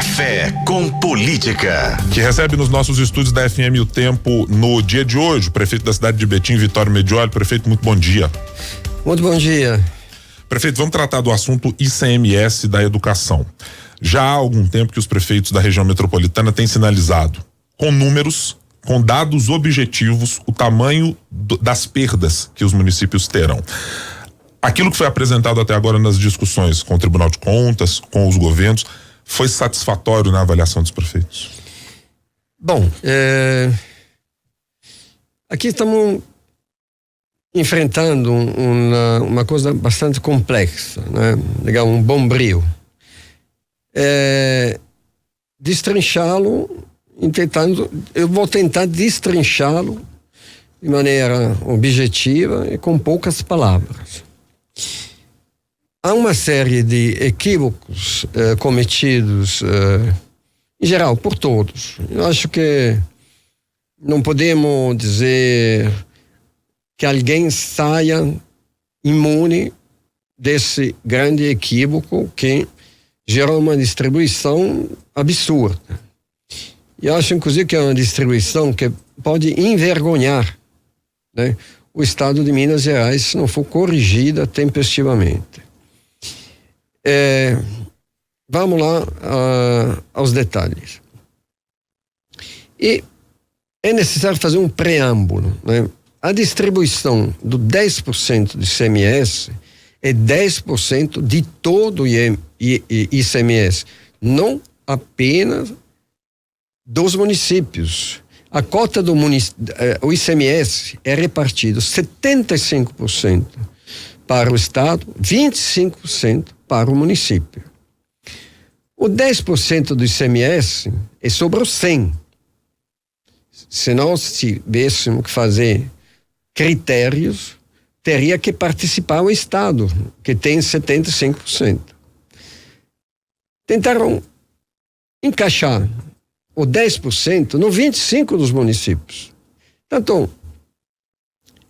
Café com Política. Que recebe nos nossos estúdios da FM O Tempo no dia de hoje, o prefeito da cidade de Betim, Vitório Medioli. Prefeito, muito bom dia. Muito bom dia. Prefeito, vamos tratar do assunto ICMS da educação. Já há algum tempo que os prefeitos da região metropolitana têm sinalizado, com números, com dados objetivos, o tamanho das perdas que os municípios terão. Aquilo que foi apresentado até agora nas discussões com o Tribunal de Contas, com os governos, foi satisfatório na avaliação dos prefeitos? Bom, aqui estamos enfrentando uma coisa bastante complexa, né? Digamos, um bombril. Destrinchá-lo, eu vou tentar destrinchá-lo de maneira objetiva e com poucas palavras. Há uma série de equívocos cometidos, em geral, por todos. Eu acho que não podemos dizer que alguém saia imune desse grande equívoco que gerou uma distribuição absurda. E eu acho, inclusive, que é uma distribuição que pode envergonhar, né, o Estado de Minas Gerais se não for corrigida tempestivamente. Vamos lá aos detalhes. E é necessário fazer um preâmbulo, né? A distribuição do 10% do ICMS é 10% de todo o ICMS, não apenas dos municípios. A cota do o ICMS é repartido 75% para o Estado, 25% para o município. O 10% do ICMS é sobre o 100. Se nós tivéssemos que fazer critérios, teria que participar o Estado, que tem 75%. Tentaram encaixar o 10% no 25% dos municípios. Então,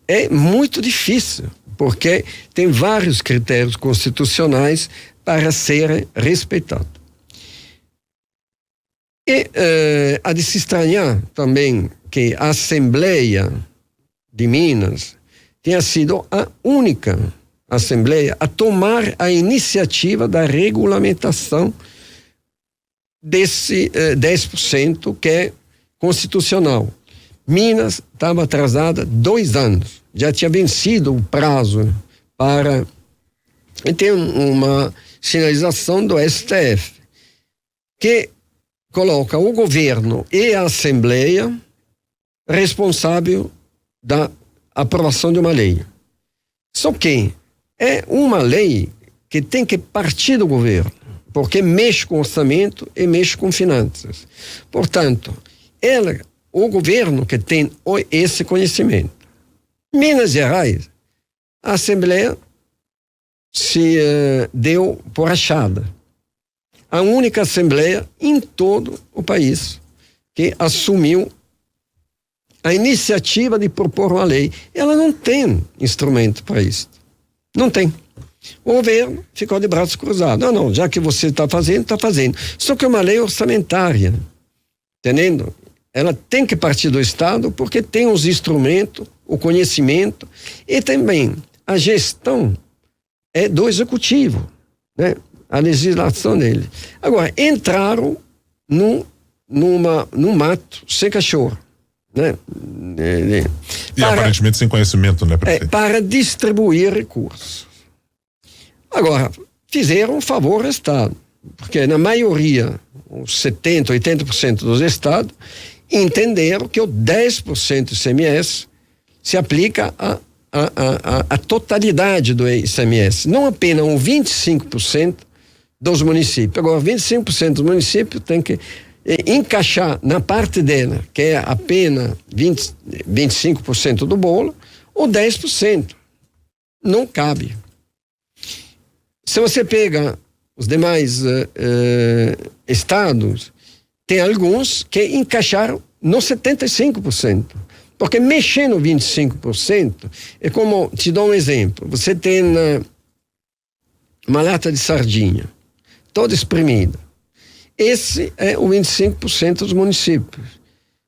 é muito difícil, porque tem vários critérios constitucionais para serem respeitados. E há de se estranhar também que a Assembleia de Minas tenha sido a única Assembleia a tomar a iniciativa da regulamentação desse 10% que é constitucional. Minas estava atrasada 2 anos, já tinha vencido o prazo para ter uma sinalização do STF, que coloca o governo e a Assembleia responsável da aprovação de uma lei. Só que é uma lei que tem que partir do governo, porque mexe com orçamento e mexe com finanças. Portanto, o governo que tem esse conhecimento. Minas Gerais, a Assembleia se deu por achada. A única Assembleia em todo o país que assumiu a iniciativa de propor uma lei. Ela não tem instrumento para isso. Não tem. O governo ficou de braços cruzados. Não, já que você está fazendo, está fazendo. Só que é uma lei orçamentária. Entendendo? Ela tem que partir do Estado porque tem os instrumentos, o conhecimento e também a gestão é do Executivo, né? A legislação dele. Agora, entraram num mato sem cachorro, né? E aparentemente sem conhecimento, né, prefeito? Para distribuir recursos. Agora, fizeram um favor ao Estado, porque na maioria, uns 70%, 80% dos estados, entenderam que o 10% do ICMS se aplica a totalidade do ICMS, não apenas o 25% dos municípios. Agora, 25% dos municípios tem que encaixar na parte dela, que é apenas 25% do bolo, ou 10%. Não cabe. Se você pega os demais estados, tem alguns que encaixaram no 75%. Porque mexer no 25% é como, te dou um exemplo, você tem uma lata de sardinha, toda espremida, Esse é o 25% dos municípios.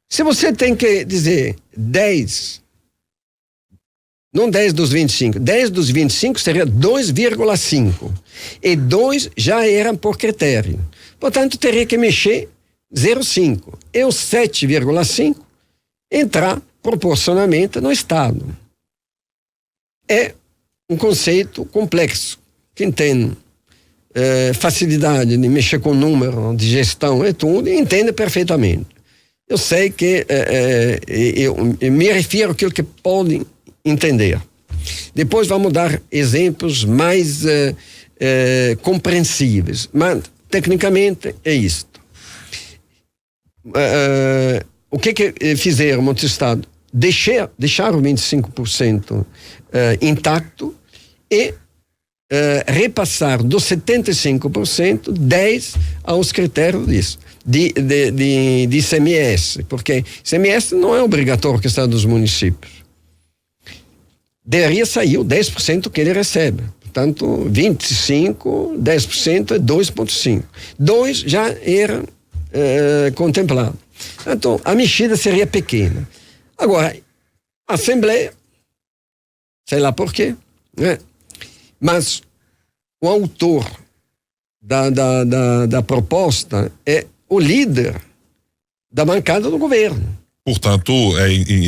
Se você tem que dizer 10, não 10 dos 25, 10 dos 25 seria 2,5. E 2 já era por critério. Portanto, teria que mexer 0,5. E o 7,5 entrar proporcionalmente no Estado. É um conceito complexo. Quem tem facilidade de mexer com número, de gestão e tudo, entende perfeitamente. Eu sei que eu me refiro àquilo que podem entender. Depois vamos dar exemplos mais compreensíveis, mas tecnicamente é isto. O que fizeram no Estado? Deixar o 25% intacto e repassar dos 75% 10 aos critérios disso, de ICMS, porque ICMS não é obrigatório que está dos municípios. Deveria sair o 10% que ele recebe. Portanto, 25, 10% é 2,5. 2 já era contemplado. Então, a mexida seria pequena. Agora, a Assembleia, sei lá por quê, né? Mas o autor da proposta é o líder da bancada do governo. Portanto,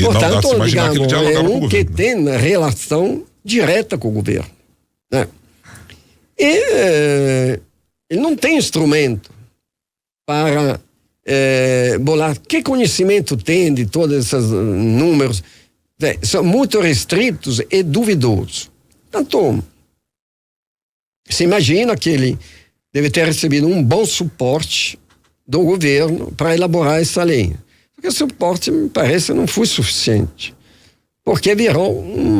Portanto, não dá digamos, que ele dialogava com o governo. Que tem relação direta com o governo. Né? E ele não tem instrumento para bolar. Que conhecimento tem de todos esses números? São muito restritos e duvidosos. Portanto, se imagina que ele deve ter recebido um bom suporte do governo para elaborar essa lei. Porque o suporte, me parece, não foi suficiente. Porque virou um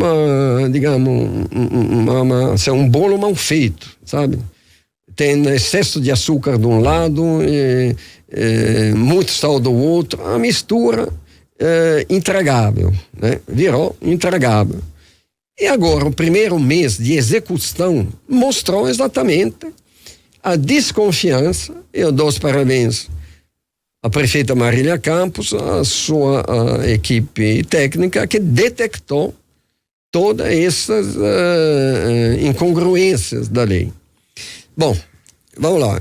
bolo mal feito, sabe? Tem excesso de açúcar de um lado, muito sal do outro, uma mistura intragável, né? Virou intragável. E agora, o primeiro mês de execução mostrou exatamente a desconfiança. Eu dou os parabéns à prefeita Marília Campos, à sua equipe técnica, que detectou todas essas incongruências da lei. Bom, vamos lá.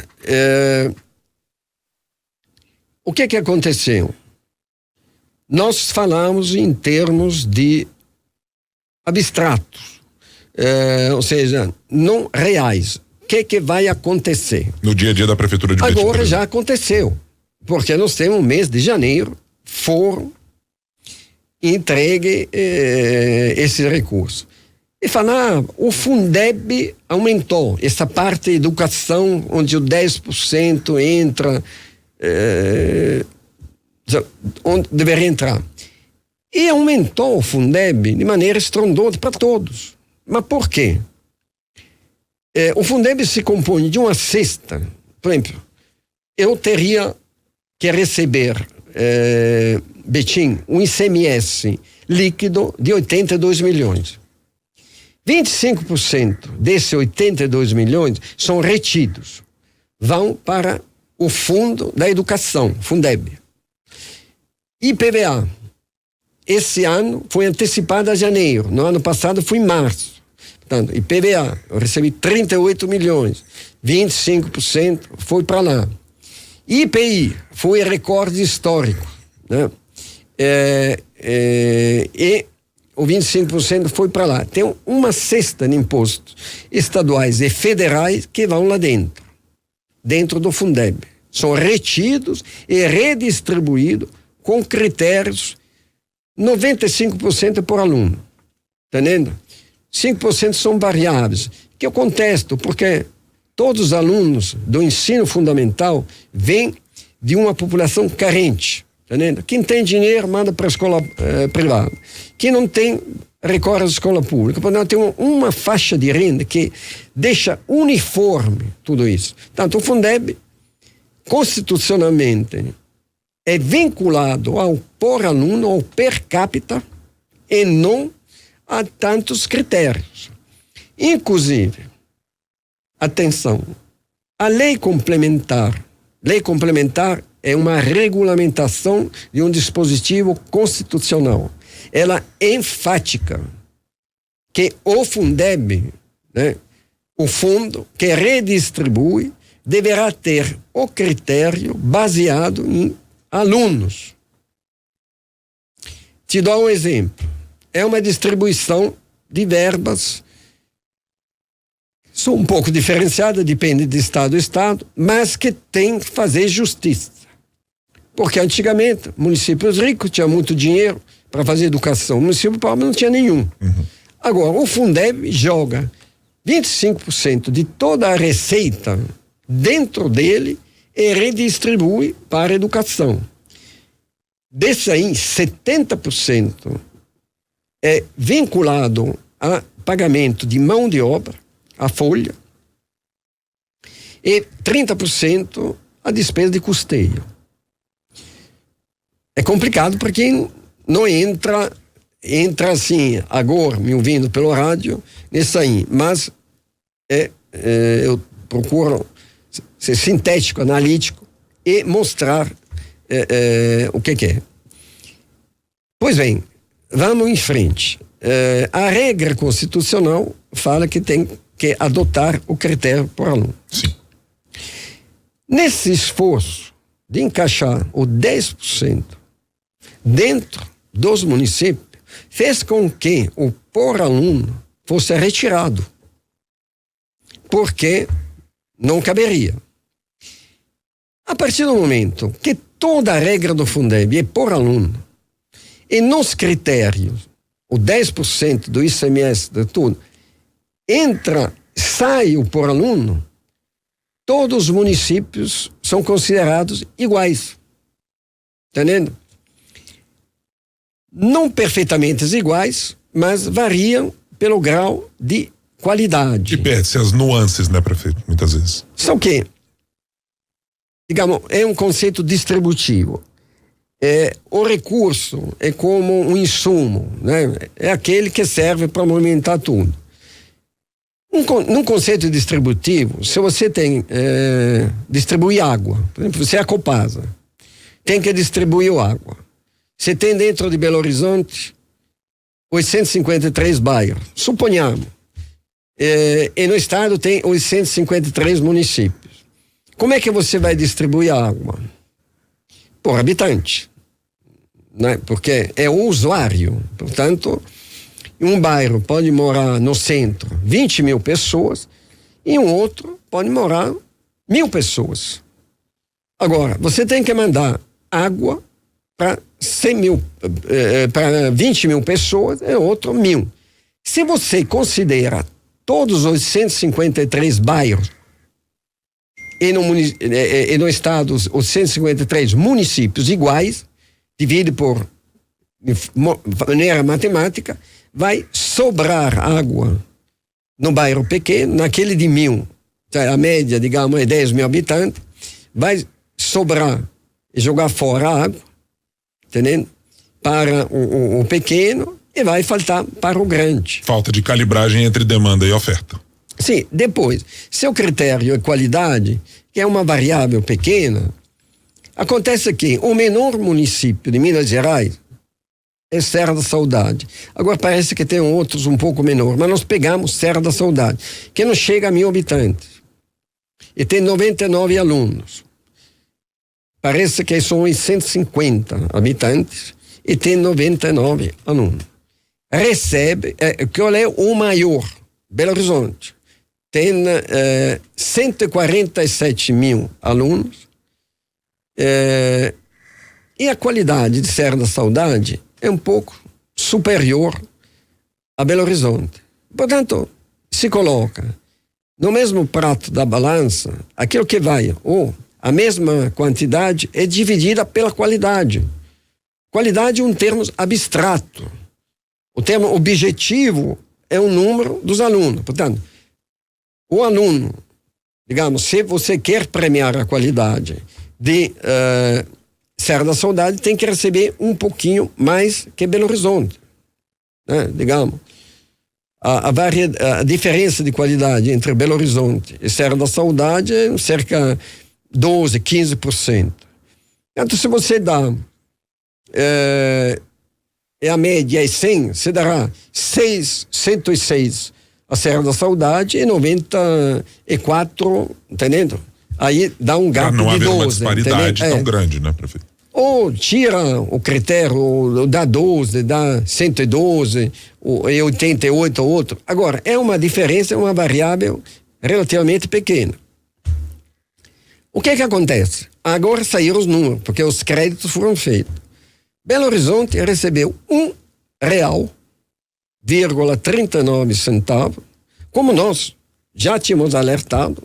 O que aconteceu? Nós falamos em termos de abstratos, ou seja, não reais. O que vai acontecer? No dia a dia da Prefeitura de Betim. Agora já aconteceu, porque nós temos o mês de janeiro, foram entregue esse recurso. E falar, o Fundeb aumentou, essa parte de educação, onde o 10% entra, onde deveria entrar. E aumentou o Fundeb de maneira estrondosa para todos. Mas por quê? O Fundeb se compõe de uma cesta. Por exemplo, eu teria que receber, Betim, um ICMS líquido de 82 milhões. 25% desses 82 milhões são retidos. Vão para o Fundo da Educação, Fundeb. IPVA. Esse ano foi antecipado a janeiro. No ano passado foi em março. Portanto, IPVA, eu recebi 38 milhões. 25% foi para lá. IPI foi recorde histórico, né? E o 25% foi para lá. Tem uma cesta de impostos estaduais e federais que vão lá dentro do Fundeb. São retidos e redistribuídos com critérios 95% por aluno, entendendo? 5% são variáveis, que eu contesto, porque todos os alunos do ensino fundamental vêm de uma população carente, entendendo? Quem tem dinheiro manda para a escola privada, quem não tem recorre à escola pública. Portanto, tem uma faixa de renda que deixa uniforme tudo isso. Tanto o Fundeb, constitucionalmente, é vinculado ao por aluno, ao per capita, e não a tantos critérios. Inclusive, atenção, a lei complementar lei complementar é uma regulamentação de um dispositivo constitucional. Ela é enfática que o Fundeb, né, o fundo que redistribui, deverá ter o critério baseado em alunos. Te dou um exemplo. É uma distribuição de verbas, um pouco diferenciada, depende de estado a estado, mas que tem que fazer justiça. Porque antigamente, municípios ricos tinham muito dinheiro para fazer educação, o município pobre não tinha nenhum. Agora, o Fundeb joga 25% de toda a receita dentro dele e redistribui para a educação. Desse aí, 70% é vinculado a pagamento de mão de obra, a folha, e 30% a despesa de custeio. É complicado para quem não entra assim, agora, me ouvindo pelo rádio, nisso aí, mas eu procuro ser sintético, analítico e mostrar o que é. Pois bem, vamos em frente. A regra constitucional fala que tem que adotar o critério por aluno. Sim. Nesse esforço de encaixar o 10% dentro dos municípios, fez com que o por aluno fosse retirado, porque não caberia. A partir do momento que toda a regra do Fundeb é por aluno, e nos critérios, o 10% do ICMS de tudo, sai o por aluno, todos os municípios são considerados iguais. Entendendo? Não perfeitamente iguais, mas variam pelo grau de qualidade. E perde-se as nuances, né, prefeito? Muitas vezes. São que, digamos, é um conceito distributivo. O recurso é como um insumo, né? É aquele que serve para movimentar tudo. Num conceito distributivo, se você tem distribuir água, por exemplo, você é a Copasa, tem que distribuir água. Você tem dentro de Belo Horizonte 853 bairros, suponhamos, e no estado tem 853 municípios. Como é que você vai distribuir a água? Por habitante, né? Porque é o usuário. Portanto, em um bairro pode morar no centro 20 mil pessoas e em um outro pode morar 1.000 pessoas. Agora, você tem que mandar água para 20 mil pessoas, é outro 1.000. Se você considera todos os 853 bairros e no estado os 153 municípios iguais, divide por maneira matemática, vai sobrar água no bairro pequeno, naquele de 1.000, a média, digamos, é 10 mil habitantes, vai sobrar e jogar fora a água, entendendo? Para o pequeno e vai faltar para o grande. Falta de calibragem entre demanda e oferta. Sim, depois, seu critério é qualidade, que é uma variável pequena, acontece que o menor município de Minas Gerais é Serra da Saudade. Agora parece que tem outros um pouco menor, mas nós pegamos Serra da Saudade, que não chega a 1.000 habitantes e tem 99 alunos. Parece que são 150 habitantes e tem 99 alunos. Recebe, qual é o maior? Belo Horizonte. Tem 147 mil alunos e a qualidade de Serra da Saudade é um pouco superior a Belo Horizonte. Portanto, se coloca no mesmo prato da balança aquilo que vai, ou a mesma quantidade é dividida pela qualidade. Qualidade é um termo abstrato. O termo objetivo é o número dos alunos. Portanto, o aluno, digamos, se você quer premiar a qualidade de Serra da Saudade, tem que receber um pouquinho mais que Belo Horizonte, né? Digamos, a diferença de qualidade entre Belo Horizonte e Serra da Saudade é cerca 12%, 15%. Então, se você dá a média é 100, você dará 106 a Serra da Saudade e 94, entendendo? Aí dá um gap de 12. Para não haver uma disparidade tão grande, né, prefeito? Ou tira o critério, ou dá 12, dá 112, e 88 ou outro. Agora, é uma diferença, uma variável relativamente pequena. O que acontece? Agora saíram os números, porque os créditos foram feitos. Belo Horizonte recebeu R$1,39, como nós já tínhamos alertado.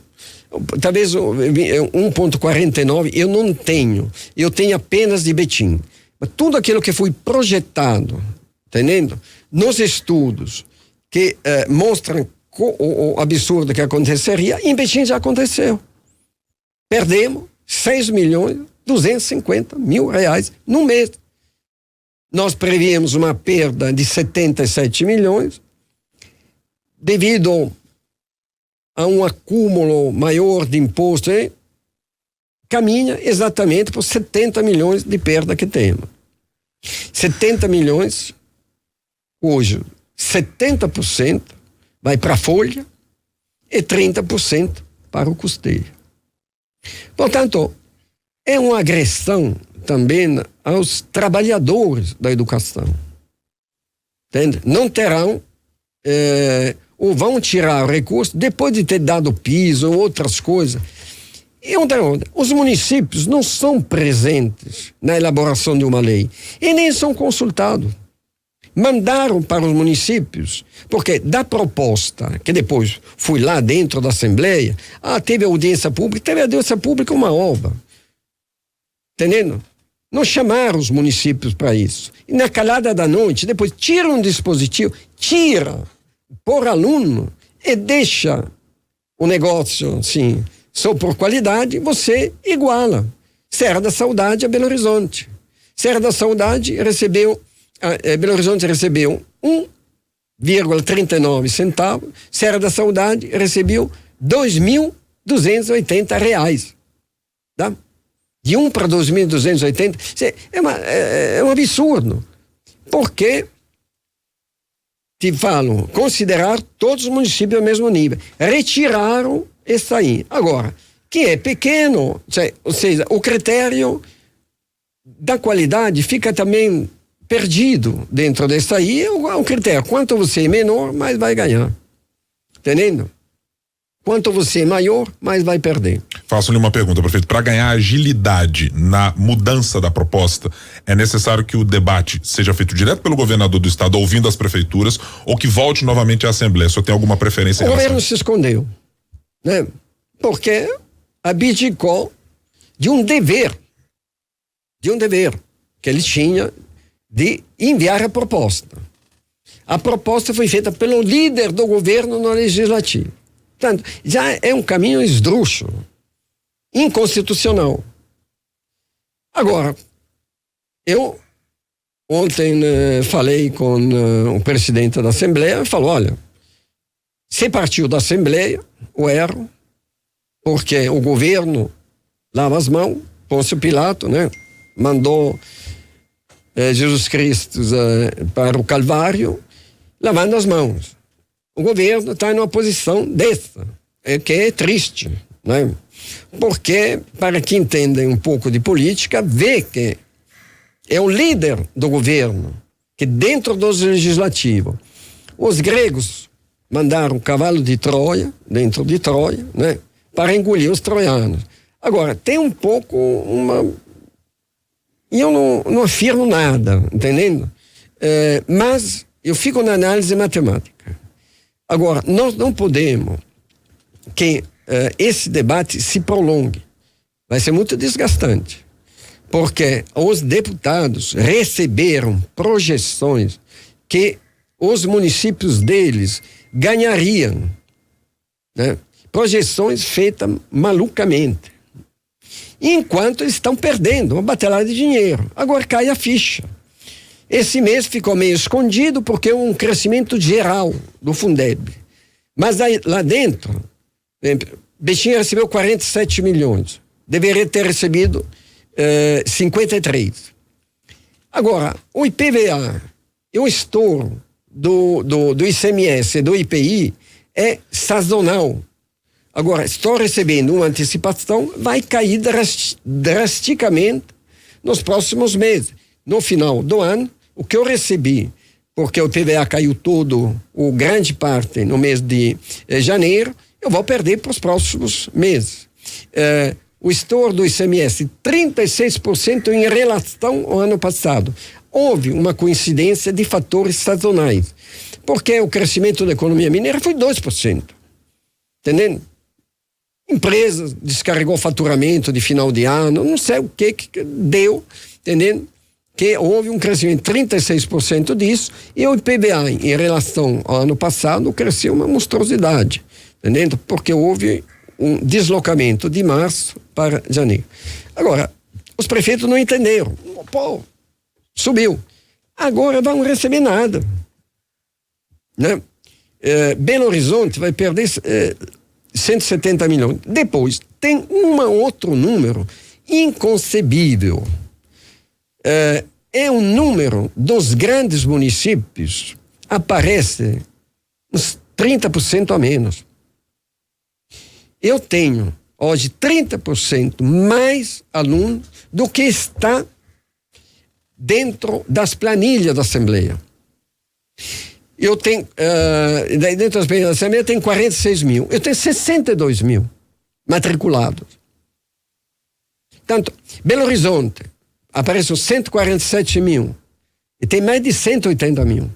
Talvez 1,49 eu não tenho, eu tenho apenas de Betim. Mas tudo aquilo que foi projetado, entendendo? Nos estudos que mostram o absurdo que aconteceria, em Betim já aconteceu. Perdemos R$6.250.000 no mês. Nós prevíamos uma perda de 77 milhões devido a um acúmulo maior de imposto, caminha exatamente por 70 milhões de perda que temos. 70 milhões, hoje, 70% vai para a folha e 30% para o custeio. Portanto, é uma agressão também aos trabalhadores da educação. Entende? Não terão ou vão tirar o recurso depois de ter dado piso ou outras coisas. E outra, os municípios não são presentes na elaboração de uma lei e nem são consultados. Mandaram para os municípios, porque da proposta, que depois fui lá dentro da Assembleia, teve audiência pública uma obra. Entendendo? Não chamaram os municípios para isso. E na calada da noite, depois tira um dispositivo, por aluno e deixa o negócio assim, só por qualidade, você iguala. Serra da Saudade a Belo Horizonte. Serra da Saudade recebeu, Belo Horizonte recebeu 1,39 centavos, Serra da Saudade recebeu R$2.280. Tá? De 1 para 2.280, é um absurdo. Porque te falam, considerar todos os municípios ao mesmo nível. Retiraram isso aí. Agora, que é pequeno, ou seja, o critério da qualidade fica também perdido dentro dessa aí. O critério, quanto você é menor, mais vai ganhar. Entendendo? Quanto você é maior, mais vai perder. Faço-lhe uma pergunta, prefeito. Para ganhar agilidade na mudança da proposta, é necessário que o debate seja feito direto pelo governador do estado, ouvindo as prefeituras, ou que volte novamente à Assembleia? O senhor tem alguma preferência? O governo se escondeu, né? Porque abdicou de um dever que ele tinha de enviar a proposta. A proposta foi feita pelo líder do governo no legislativo. Portanto, já é um caminho esdrúxulo, inconstitucional. Agora, eu ontem falei com o presidente da Assembleia e falou, olha, se partiu da Assembleia o erro, porque o governo lava as mãos, Pôncio Pilato, né? Mandou Jesus Cristo para o Calvário, lavando as mãos. O governo está em uma posição dessa, que é triste, né? Porque, para quem entende um pouco de política, vê que é o líder do governo, que dentro do legislativo, os gregos mandaram um cavalo de Troia, dentro de Troia, né? Para engolir os troianos. Agora, tem um pouco e eu não afirmo nada, entendendo? Mas eu fico na análise matemática. Agora, nós não podemos que esse debate se prolongue. Vai ser muito desgastante, porque os deputados receberam projeções que os municípios deles ganhariam, né? Projeções feitas malucamente. Enquanto eles estão perdendo uma batelada de dinheiro. Agora cai a ficha. Esse mês ficou meio escondido porque é um crescimento geral do Fundeb. Mas aí, lá dentro, Betim recebeu 47 milhões. deveria ter recebido 53. Agora, o IPVA e o estouro do ICMS e do IPI é sazonal. Agora, estou recebendo uma antecipação, vai cair drasticamente nos próximos meses. No final do ano, o que eu recebi, porque o IPVA caiu todo, ou grande parte, no mês de janeiro, eu vou perder para os próximos meses. O estouro do ICMS, 36% em relação ao ano passado. Houve uma coincidência de fatores sazonais, porque o crescimento da economia mineira foi 2%. Entendendo? Empresas descarregou faturamento de final de ano, não sei o que deu, entendendo? Que houve um crescimento de 36% disso, e o IPVA em relação ao ano passado cresceu uma monstruosidade, entendendo? Porque houve um deslocamento de março para janeiro. Agora, os prefeitos não entenderam. Pô, subiu. Agora vão receber nada, né? Belo Horizonte vai perder 170 milhões. Depois, tem outro número inconcebível. É um número dos grandes municípios, aparece uns 30% a menos. Eu tenho hoje 30% mais alunos do que está dentro das planilhas da Assembleia. Eu tenho, dentro das planilhas da Assembleia, eu tenho 46 mil. Eu tenho 62 mil matriculados. Tanto, Belo Horizonte, aparecem 147 mil. E tem mais de 180 mil.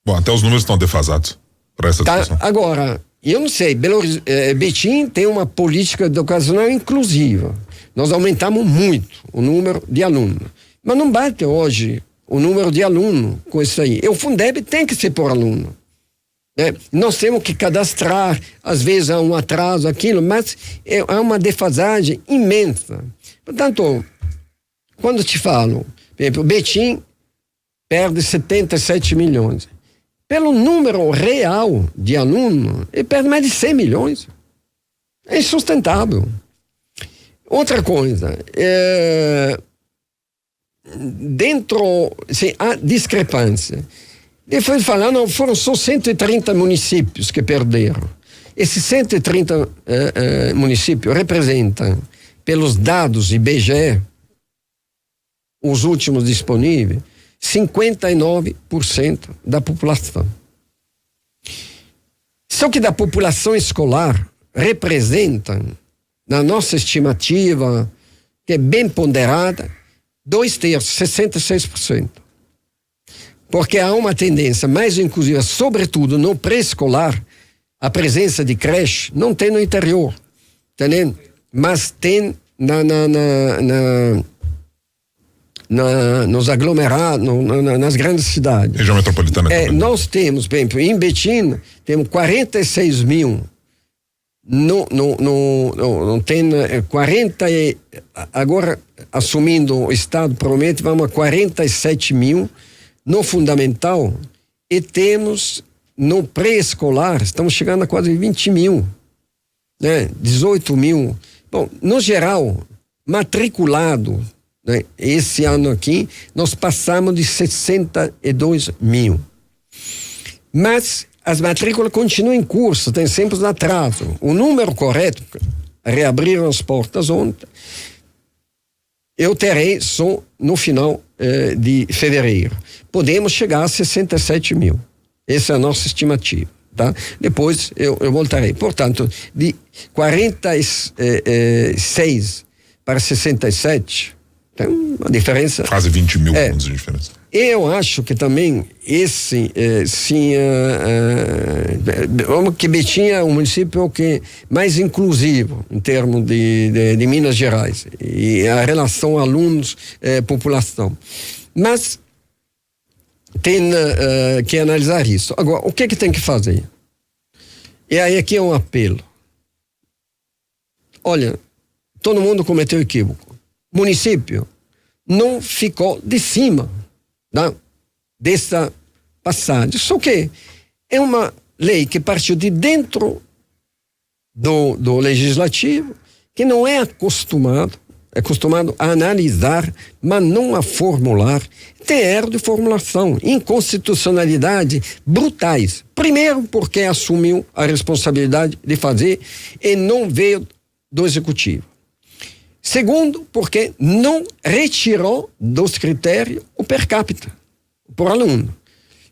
Bom, até os números estão defasados para essa discussão. Agora, eu não sei, Betim tem uma política educacional inclusiva. Nós aumentamos muito o número de alunos. Mas não bate hoje o número de alunos com isso aí. E o Fundeb tem que ser por aluno. Nós temos que cadastrar, às vezes há um atraso, aquilo, mas há uma defasagem imensa. Portanto, quando te falo, por exemplo, o Betim perde 77 milhões. Pelo número real de alunos, ele perde mais de 100 milhões. É insustentável. Outra coisa, há discrepância. Ele foi falar, não, foram só 130 municípios que perderam. Esses 130 municípios representam, pelos dados IBGE, os últimos disponíveis, 59% da população. Só que da população escolar representam, na nossa estimativa, que é bem ponderada, 2/3, 66%. Porque há uma tendência mais inclusiva, sobretudo no pré-escolar, a presença de creche não tem no interior, entendeu? Mas tem nos aglomerados, nas grandes cidades. Região metropolitana. Nós temos, por exemplo, em Betim, temos 46 mil. Não tem 40, agora assumindo o Estado promete, vamos a 47 mil no fundamental, e temos no pré-escolar, estamos chegando a quase 20 mil, né? 18 mil. Bom, no geral, matriculado, né? Esse ano aqui, nós passamos de 62 mil. Mas as matrículas continuam em curso, tem sempre um atraso. O número correto, reabriram as portas ontem, eu terei só no final de fevereiro. Podemos chegar a 67 mil. Essa é a nossa estimativa. Tá? Depois eu voltarei. Portanto, de 46 para 67, tem uma diferença. Quase 20 mil pontos de diferença. Eu acho que também vamos que Betim é um município que mais inclusivo em termos de Minas Gerais e a relação alunos população, mas tem que analisar isso. Agora, o que tem que fazer? E aí aqui é um apelo. Olha, todo mundo cometeu equívoco. Município não ficou de cima dessa passagem. Só que é uma lei que partiu de dentro do legislativo que não é acostumado a analisar, mas não a formular, tem erro de formulação, inconstitucionalidade brutais. Primeiro, porque assumiu a responsabilidade de fazer e não veio do executivo. Segundo, porque não retirou dos critérios o per capita por aluno.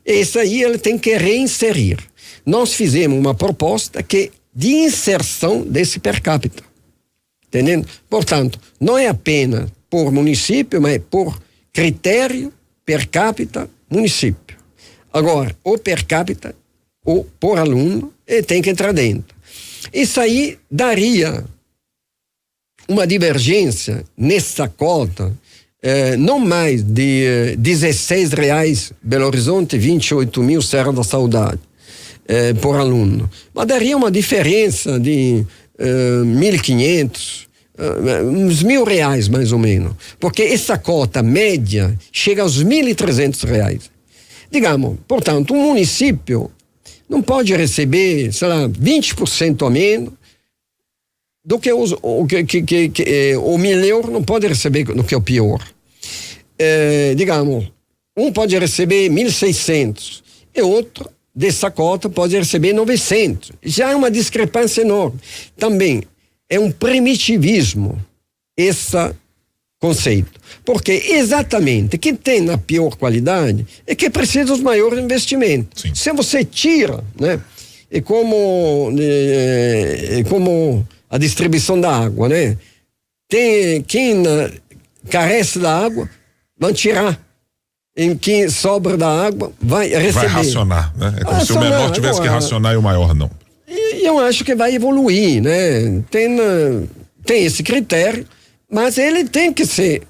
Esse aí ele tem que reinserir. Nós fizemos uma proposta de inserção desse per capita. Entendendo? Portanto, não é apenas por município, mas por critério per capita município. Agora, o per capita, ou por aluno, ele tem que entrar dentro. Isso aí daria uma divergência nessa cota, não mais de R$16 Belo Horizonte, 28.000 Serra da Saudade por aluno, mas daria uma diferença de 1.500, uns R$1.000 mais ou menos, porque essa cota média chega aos R$1.300. Digamos, portanto, um município não pode receber, sei lá, 20% a menos do que o melhor não pode receber do que o pior. Digamos, um pode receber 1.600 e outro dessa cota pode receber 900. Já é uma discrepância enorme. Também é um primitivismo esse conceito. Porque exatamente quem tem na pior qualidade é que precisa dos maiores investimentos. Sim. Se você tira, né? É como a distribuição da água, né? Tem quem carece da água, vão tirar. Em quem sobra da água, vai receber. Vai racionar, né? É como se o menor tivesse que racionar e o maior não. E eu acho que vai evoluir, né? Tem esse critério, mas ele tem que ser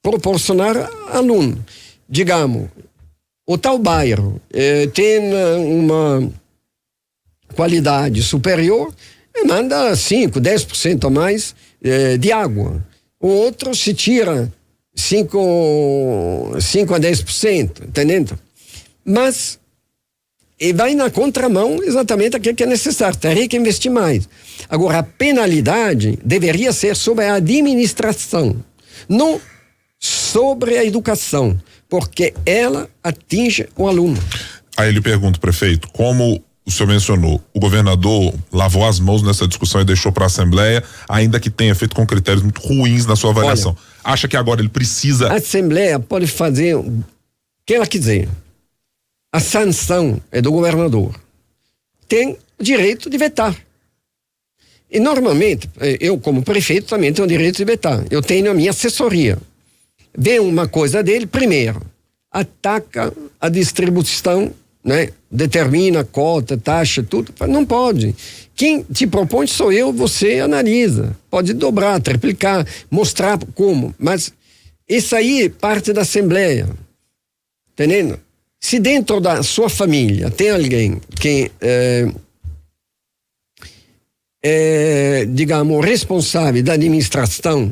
proporcionar aluno. Digamos, o tal bairro tem uma qualidade superior, manda 5, 10% a mais de água. O outro se tira 5 a 10%, entendendo? Mas e vai na contramão exatamente aquilo que é necessário, teria que investir mais. Agora, a penalidade deveria ser sobre a administração, não sobre a educação, porque ela atinge o aluno. Aí ele pergunta, prefeito, como o senhor mencionou, o governador lavou as mãos nessa discussão e deixou para a Assembleia, ainda que tenha feito com critérios muito ruins na sua avaliação. Olha, acha que agora ele precisa... A Assembleia pode fazer o que ela quiser. A sanção é do governador. Tem o direito de vetar. E normalmente, eu como prefeito também tenho o direito de vetar. Eu tenho a minha assessoria. Vê uma coisa dele, primeiro, ataca a distribuição, né? Determina cota, taxa, tudo. Não pode. Quem te propõe sou eu, você analisa. Pode dobrar, triplicar, mostrar como. Mas isso aí parte da Assembleia. Entendendo? Se dentro da sua família tem alguém que digamos, responsável da administração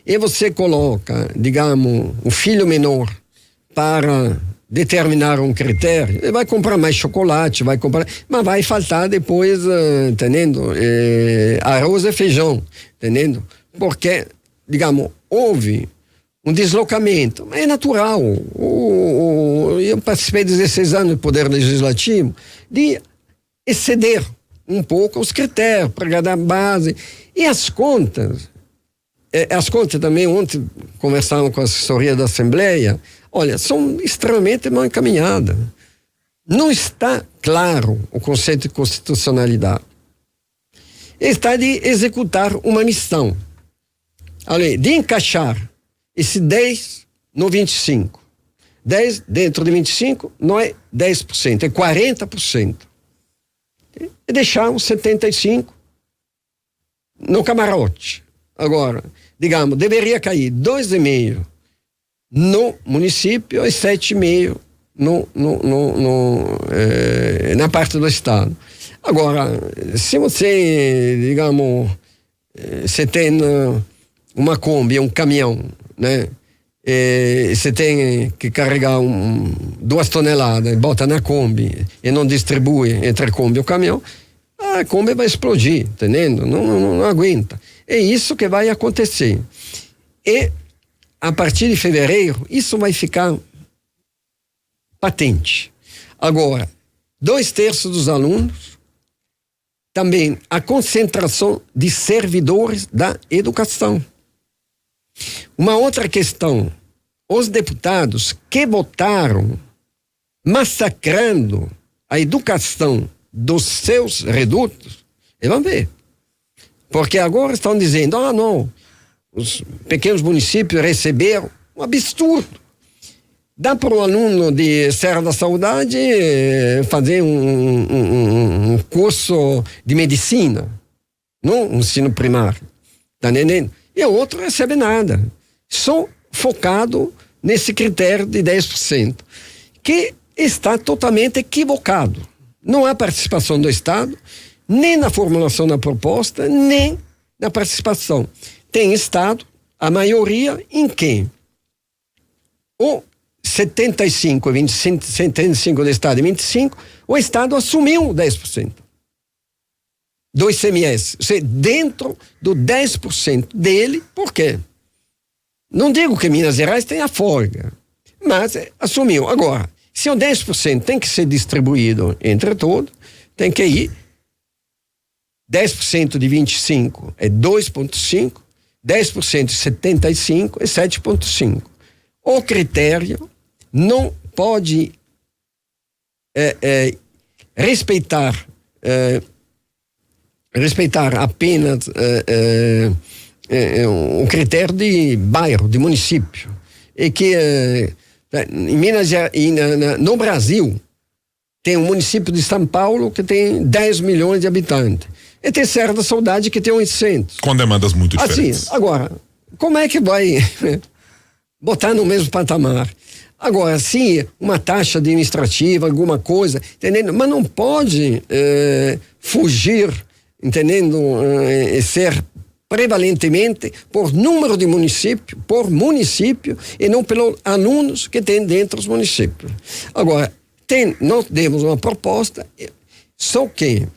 e você coloca, digamos, o filho menor para determinar um critério, ele vai comprar mais chocolate, mas vai faltar depois, entendendo? Arroz e feijão, entendendo? Porque, digamos, houve um deslocamento, mas é natural. Eu participei de 16 anos do Poder Legislativo, de exceder um pouco os critérios para dar base. E as contas também, ontem conversamos com a assessoria da Assembleia, olha, são extremamente mal encaminhadas. Não está claro o conceito de constitucionalidade. Está de executar uma missão. Olha, de encaixar esse 10 no 25. 10 dentro de 25 não é 10%, é 40%. E deixar os 75% no camarote. Agora, digamos, deveria cair 2,5% no município e 7,5% na parte do estado. Agora, se você, digamos, você tem uma Kombi, um caminhão, né? Você tem que carregar 2 toneladas, bota na Kombi e não distribui entre a Kombi e o caminhão, a Kombi vai explodir, entendendo? Não aguenta. É isso que vai acontecer. E a partir de fevereiro, isso vai ficar patente. Agora, 2/3 dos alunos, também a concentração de servidores da educação. Uma outra questão, os deputados que votaram massacrando a educação dos seus redutos, vamos ver. Porque agora estão dizendo, não, os pequenos municípios receberam um absurdo. Dá para o aluno de Serra da Saudade fazer um curso de medicina, no ensino primário, tá entendendo? E o outro não recebe nada, só focado nesse critério de 10%, que está totalmente equivocado. Não há participação do Estado, nem na formulação da proposta, nem na participação. Tem Estado, a maioria, em que o 75 do Estado e 25, o Estado assumiu 10% do ICMS, ou seja, dentro do 10% dele. Por quê? Não digo que Minas Gerais tenha folga, mas assumiu. Agora, se o 10% tem que ser distribuído entre todos, tem que ir 10% de 25 é 2,5, 10% de 75 é 7,5. O critério não pode respeitar apenas um critério de bairro, de município. E que em Minas Gerais, no Brasil, tem um município de São Paulo que tem 10 milhões de habitantes. E tem Serra da Saudade que tem 800. Com demandas muito diferentes. Assim, agora, como é que vai botar no mesmo patamar? Agora, sim, uma taxa administrativa, alguma coisa, entendendo? Mas não pode fugir, entendendo? Ser prevalentemente por número de município, por município, e não pelos alunos que tem dentro dos municípios. Agora, nós temos uma proposta, só que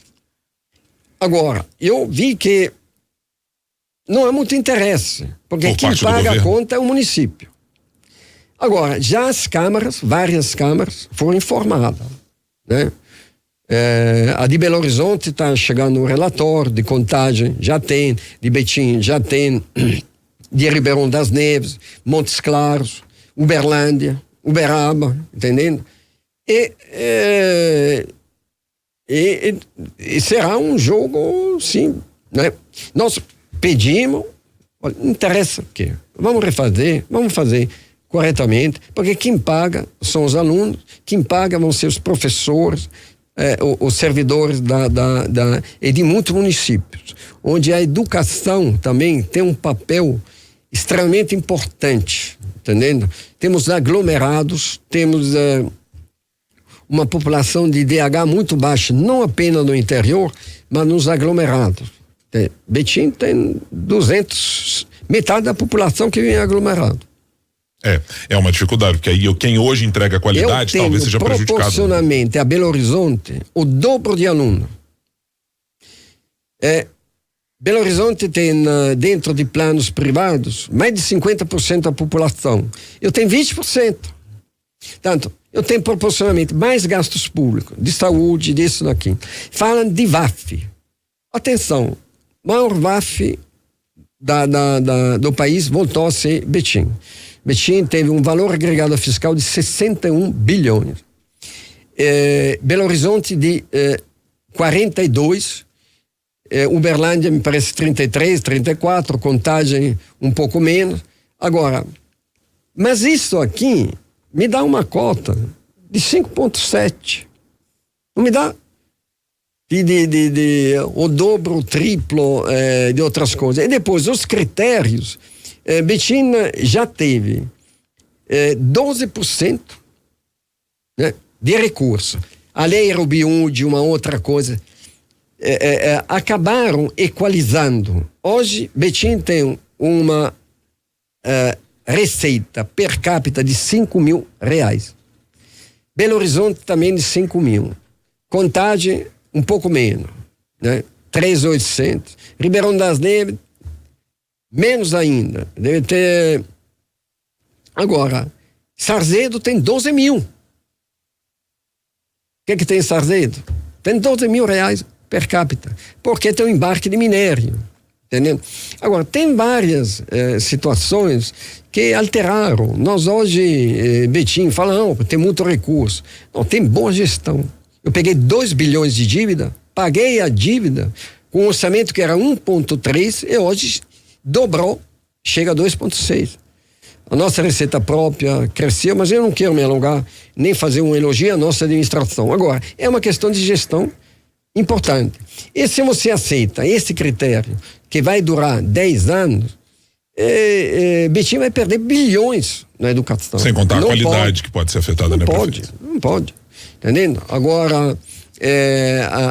agora, eu vi que não há muito interesse, porque quem paga a conta é o município. Agora, já as câmaras, várias câmaras, foram informadas, né? A de Belo Horizonte está chegando um relatório de Contagem, já tem, de Betim já tem, de Ribeirão das Neves, Montes Claros, Uberlândia, Uberaba, entendendo? E será um jogo, sim, né? Nós pedimos, olha, não interessa o quê? Vamos refazer, vamos fazer corretamente, porque quem paga são os alunos, quem paga vão ser os professores, os servidores e de muitos municípios, onde a educação também tem um papel extremamente importante, entendendo? Temos aglomerados, temos uma população de IDH muito baixa, não apenas no interior, mas nos aglomerados. Betim tem 200, metade da população que vem aglomerado. É uma dificuldade, porque aí quem hoje entrega qualidade talvez seja prejudicado. Proporcionalmente a Belo Horizonte, o dobro de alunos. Belo Horizonte tem dentro de planos privados mais de 50% da população. Eu tenho 20%. Portanto, eu tenho proporcionalmente mais gastos públicos, de saúde, disso daqui. Falam de VAF. Atenção, maior VAF do país voltou a ser Betim. Betim teve um valor agregado fiscal de 61 bilhões. Belo Horizonte de 42, Uberlândia me parece 33, 34, Contagem um pouco menos. Agora, mas isso aqui me dá uma cota de 5,7. Não me dá o dobro, o triplo de outras coisas. E depois, os critérios, Betim já teve 12%, né, de recurso. A lei Rubiúde, uma outra coisa, acabaram equalizando. Hoje, Betim tem uma receita per capita de R$5.000. Belo Horizonte também de 5.000. Contagem um pouco menos, né? 3.800. Ribeirão das Neves, menos ainda. Deve ter. Agora, Sarzedo tem 12 mil. O que tem Sarzedo? Tem 12 mil reais per capita. Porque tem um embarque de minério. Entendeu? Agora, tem várias situações que alteraram. Nós hoje, Betinho, fala, não, tem muito recurso. Não, tem boa gestão. Eu peguei 2 bilhões de dívida, paguei a dívida com um orçamento que era 1,3 e hoje dobrou, chega a 2,6. A nossa receita própria cresceu, mas eu não quero me alongar, nem fazer um elogio à nossa administração. Agora, é uma questão de gestão importante. E se você aceita esse critério, que vai durar 10 anos, Betim vai perder bilhões na educação. Sem contar não a qualidade pode, que pode ser afetada, né, prefeito? Não pode. Entendendo? Agora,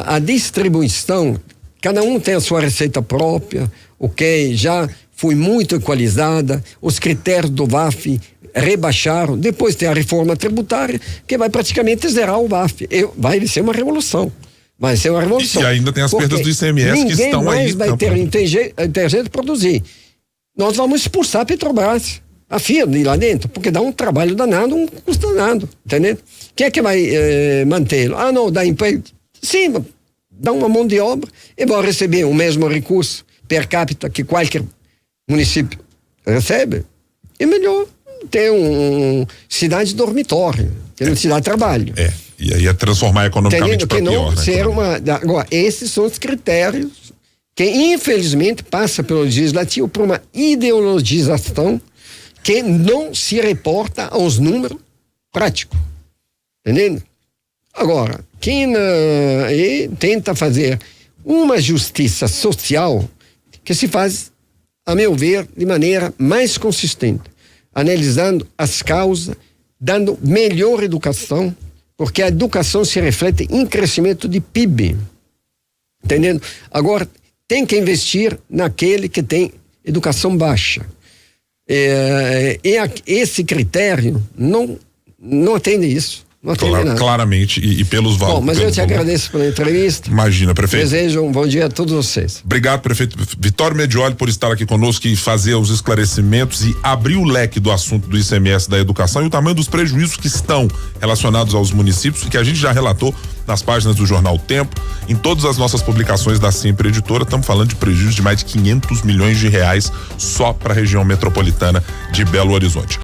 a distribuição, cada um tem a sua receita própria, ok? Já foi muito equalizada, os critérios do VAF rebaixaram, depois tem a reforma tributária, que vai praticamente zerar o VAF. Vai ser uma revolução. Vai ser uma revolução. E ainda tem as perdas do ICMS que estão aí. Ninguém mais vai ter inteligente produzir. Nós vamos expulsar a Petrobras, a FIA de lá dentro, porque dá um trabalho danado, um custo danado, entendeu? Quem é que vai mantê-lo? Ah, não, dá emprego. Sim, dá uma mão de obra e vão receber o mesmo recurso per capita que qualquer município recebe. É melhor ter cidade dormitório, que não te dá trabalho. E aí é transformar economicamente para pior, né? Ser agora, esses são os critérios que infelizmente passa pelo legislativo por uma ideologização que não se reporta aos números práticos. Entendendo? Agora, quem tenta fazer uma justiça social que se faz, a meu ver, de maneira mais consistente, analisando as causas, dando melhor educação, porque a educação se reflete em crescimento de PIB. Entendendo? Agora, tem que investir naquele que tem educação baixa. Esse critério não atende isso. Não atende nada. Claramente, e pelos valores. Bom, mas eu te agradeço pela entrevista. Imagina, prefeito. Desejo um bom dia a todos vocês. Obrigado, prefeito Vitório Medioli, por estar aqui conosco e fazer os esclarecimentos e abrir o leque do assunto do ICMS da educação e o tamanho dos prejuízos que estão relacionados aos municípios e que a gente já relatou nas páginas do Jornal Tempo, em todas as nossas publicações da Sempre Editora. Estamos falando de prejuízo de mais de 500 milhões de reais só para a região metropolitana de Belo Horizonte.